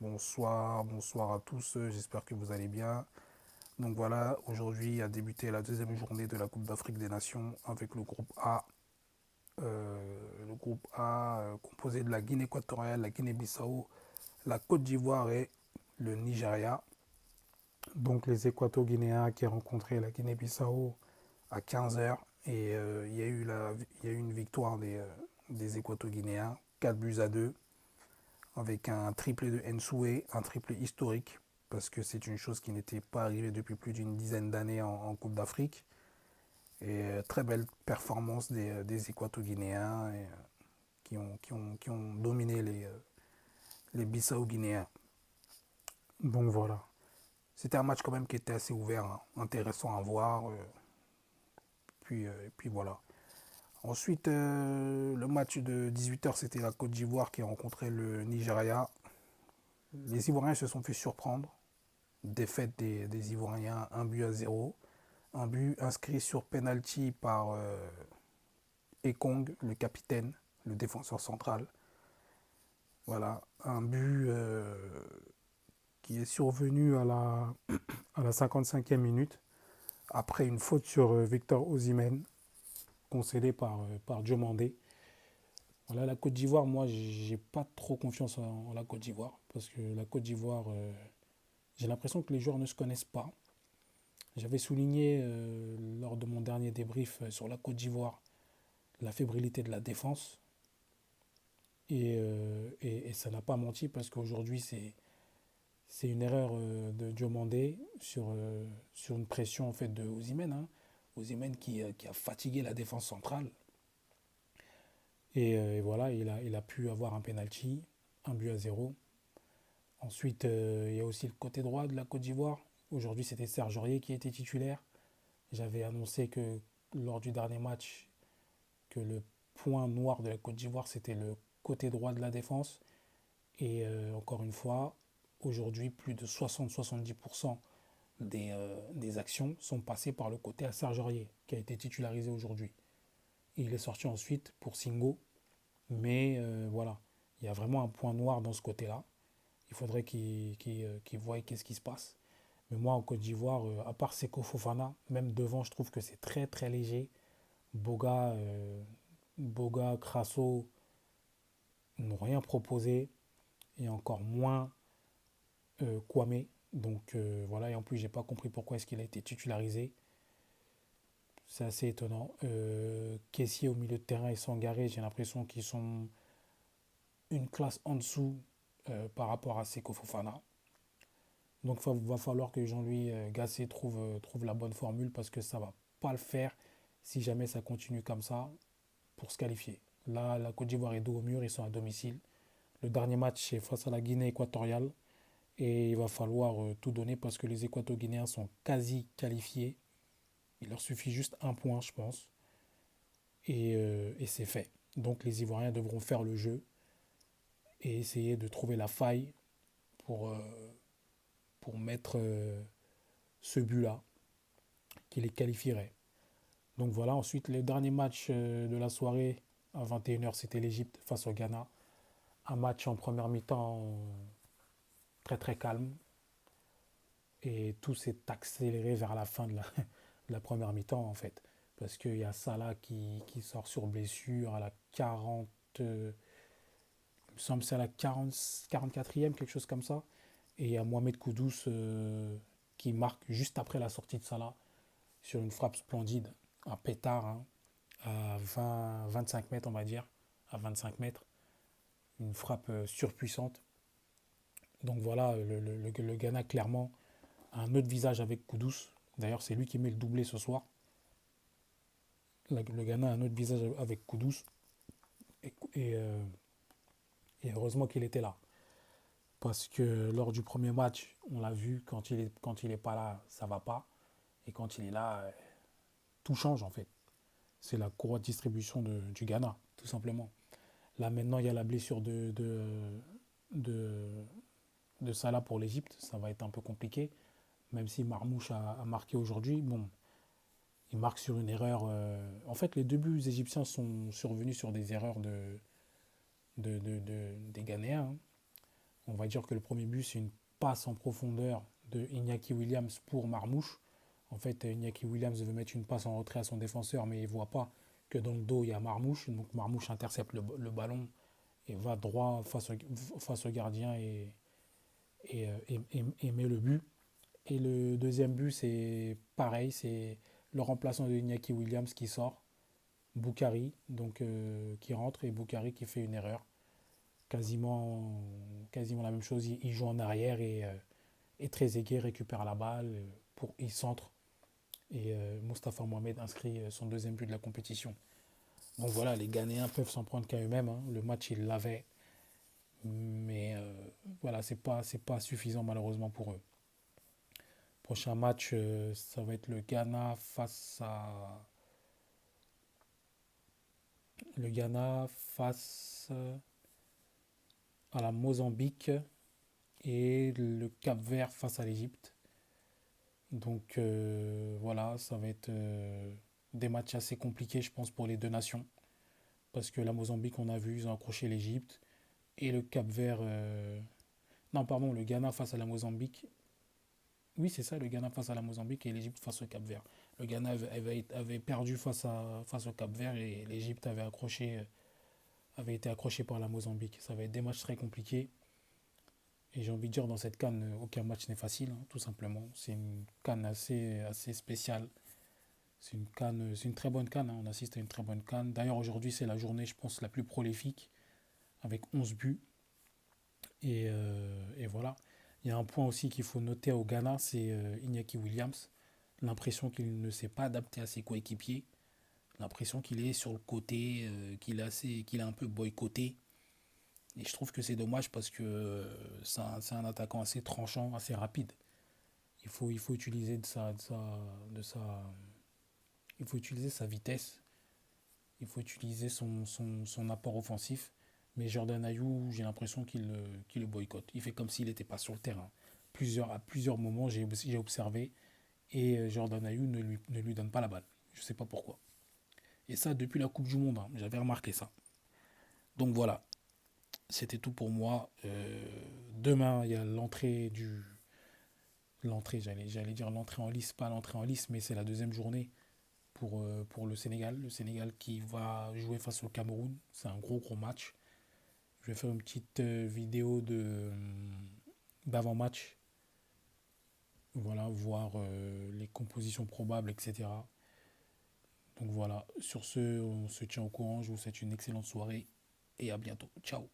Bonsoir, bonsoir à tous, j'espère que vous allez bien. Donc voilà, aujourd'hui a débuté la deuxième journée de la Coupe d'Afrique des Nations avec le groupe A. Composé de la Guinée équatoriale, la Guinée-Bissau, la Côte d'Ivoire et le Nigeria. Donc les Équato-Guinéens qui ont rencontré la Guinée-Bissau à 15 heures et il y a eu une victoire des Équato-Guinéens, 4 buts à 2 avec un triplé de Nsoué, un triplé historique, parce que c'est une chose qui n'était pas arrivée depuis plus d'une dizaine d'années en Coupe d'Afrique. Et très belle performance des Équato-Guinéens qui ont dominé les Bissau-Guinéens. Donc voilà. C'était un match quand même qui était assez ouvert, hein, intéressant à voir. Et puis voilà. Ensuite, le match de 18 h, c'était la Côte d'Ivoire qui a rencontré le Nigeria. Les Ivoiriens se sont fait surprendre. Défaite des Ivoiriens, un but à zéro. Un but inscrit sur penalty par Ekong, le capitaine, le défenseur central. Voilà, un but qui est survenu à la 55e minute, après une faute sur Victor Osimhen, concédée par Diomandé. Voilà, la Côte d'Ivoire, moi, j'ai pas trop confiance en la Côte d'Ivoire, parce que la Côte d'Ivoire, j'ai l'impression que les joueurs ne se connaissent pas. J'avais souligné lors de mon dernier débrief sur la Côte d'Ivoire la fébrilité de la défense. Et ça n'a pas menti parce qu'aujourd'hui, c'est une erreur de Diomandé sur une pression en fait de Osimhen. Hein. Osimhen qui a fatigué la défense centrale. Et voilà, il a pu avoir un penalty, un but à zéro. Ensuite, il y a aussi le côté droit de la Côte d'Ivoire. Aujourd'hui, c'était Serge Aurier qui était titulaire. J'avais annoncé que lors du dernier match, que le point noir de la Côte d'Ivoire, c'était le côté droit de la défense. Et encore une fois, aujourd'hui, plus de 60-70% des actions sont passées par le côté à Serge Aurier, qui a été titularisé aujourd'hui. Et il est sorti ensuite pour Singo. Mais voilà, il y a vraiment un point noir dans ce côté-là. Il faudrait qu'il voie qu'est-ce qui se passe. Mais moi, en Côte d'Ivoire, à part Seko Fofana, même devant, je trouve que c'est très très léger. Boga, Boga, Crasso n'ont rien proposé et encore moins Kwame. Donc voilà, et en plus, j'ai pas compris pourquoi est-ce qu'il a été titularisé. C'est assez étonnant. Kessié au milieu de terrain et Sangaré, j'ai l'impression qu'ils sont une classe en dessous par rapport à Seko Fofana. Donc il va falloir que Jean-Louis Gasset trouve la bonne formule parce que ça va pas le faire si jamais ça continue comme ça pour se qualifier. Là, la Côte d'Ivoire est dos au mur, ils sont à domicile. Le dernier match, c'est face à la Guinée équatoriale. Et il va falloir tout donner parce que les Équato-Guinéens sont quasi qualifiés. Il leur suffit juste un point, je pense. Et c'est fait. Donc les Ivoiriens devront faire le jeu et essayer de trouver la faille pour, pour mettre ce but-là qui les qualifierait. Donc voilà, ensuite le dernier match de la soirée à 21 h, c'était l'Égypte face au Ghana. Un match en première mi-temps très très calme et tout s'est accéléré vers la fin de la première mi-temps en fait. Parce qu'il y a Salah qui sort sur blessure à la 40, il me semble que c'est à la 40, 44e, quelque chose comme ça. Et il y a Mohamed Koudous qui marque juste après la sortie de Salah sur une frappe splendide, un pétard hein, à 25 mètres on va dire, à 25 mètres, une frappe surpuissante. Donc voilà, le Ghana clairement a un autre visage avec Koudous. D'ailleurs c'est lui qui met le doublé ce soir. Le Ghana a un autre visage avec Koudous. Et, et, euh, et heureusement qu'il était là. Parce que lors du premier match, on l'a vu, quand il est pas là, ça va pas. Et quand il est là, tout change en fait. C'est la courroie de distribution du Ghana, tout simplement. Là maintenant, il y a la blessure de, de Salah pour l'Égypte. Ça va être un peu compliqué. Même si Marmouche a marqué aujourd'hui, bon, il marque sur une erreur. En fait, les deux buts égyptiens sont survenus sur des erreurs des Ghanéens. Hein. On va dire que le premier but, c'est une passe en profondeur de Iñaki Williams pour Marmouche. En fait, Iñaki Williams veut mettre une passe en retrait à son défenseur, mais il ne voit pas que dans le dos, il y a Marmouche. Donc Marmouche intercepte le ballon et va droit face au gardien et met le but. Et le deuxième but, c'est pareil, c'est le remplaçant de Iñaki Williams qui sort, Boukari, donc qui rentre, et Boukari qui fait une erreur. Quasiment, quasiment la même chose, il joue en arrière et Trezeguet récupère la balle, il centre, et Mostafa Mohamed inscrit son deuxième but de la compétition. Donc voilà, les Ghanéens peuvent s'en prendre qu'à eux-mêmes, hein. Le match, ils l'avaient, mais voilà, c'est pas suffisant malheureusement pour eux. Prochain match, ça va être le Ghana face à la Mozambique et le Cap-Vert face à l'Égypte. Donc voilà, ça va être des matchs assez compliqués, je pense, pour les deux nations. Parce que la Mozambique, on a vu, ils ont accroché l'Égypte. Et le Cap-Vert. Non, pardon, le Ghana face à la Mozambique. Oui, c'est ça, le Ghana face à la Mozambique et l'Égypte face au Cap-Vert. Le Ghana avait perdu face au Cap-Vert et l'Égypte avait été accroché par la Mozambique. Ça va être des matchs très compliqués. Et j'ai envie de dire, dans cette CAN, aucun match n'est facile, hein, tout simplement. C'est une CAN assez spéciale. C'est une très bonne CAN, hein. On assiste à une très bonne CAN. D'ailleurs, aujourd'hui, c'est la journée, je pense, la plus prolifique, avec 11 buts. Et voilà. Il y a un point aussi qu'il faut noter au Ghana, c'est Iñaki Williams. L'impression qu'il ne s'est pas adapté à ses coéquipiers. L'impression qu'il est sur le côté, qu'il est un peu boycotté. Et je trouve que c'est dommage parce que c'est un attaquant assez tranchant, assez rapide. Il faut utiliser il faut utiliser sa vitesse, il faut utiliser son apport offensif. Mais Jordan Ayou, j'ai l'impression qu'il le boycotte. Il fait comme s'il n'était pas sur le terrain. À plusieurs moments, j'ai observé et Jordan Ayou ne lui donne pas la balle. Je ne sais pas pourquoi. Et ça, depuis la Coupe du Monde, hein, j'avais remarqué ça. Donc voilà, c'était tout pour moi. Demain, il y a j'allais dire l'entrée en lice, pas l'entrée en lice, mais c'est la deuxième journée pour le Sénégal. Le Sénégal qui va jouer face au Cameroun. C'est un gros match. Je vais faire une petite vidéo d'avant-match. Voilà, voir les compositions probables, etc. Donc voilà, sur ce, on se tient au courant. Je vous souhaite une excellente soirée et à bientôt. Ciao.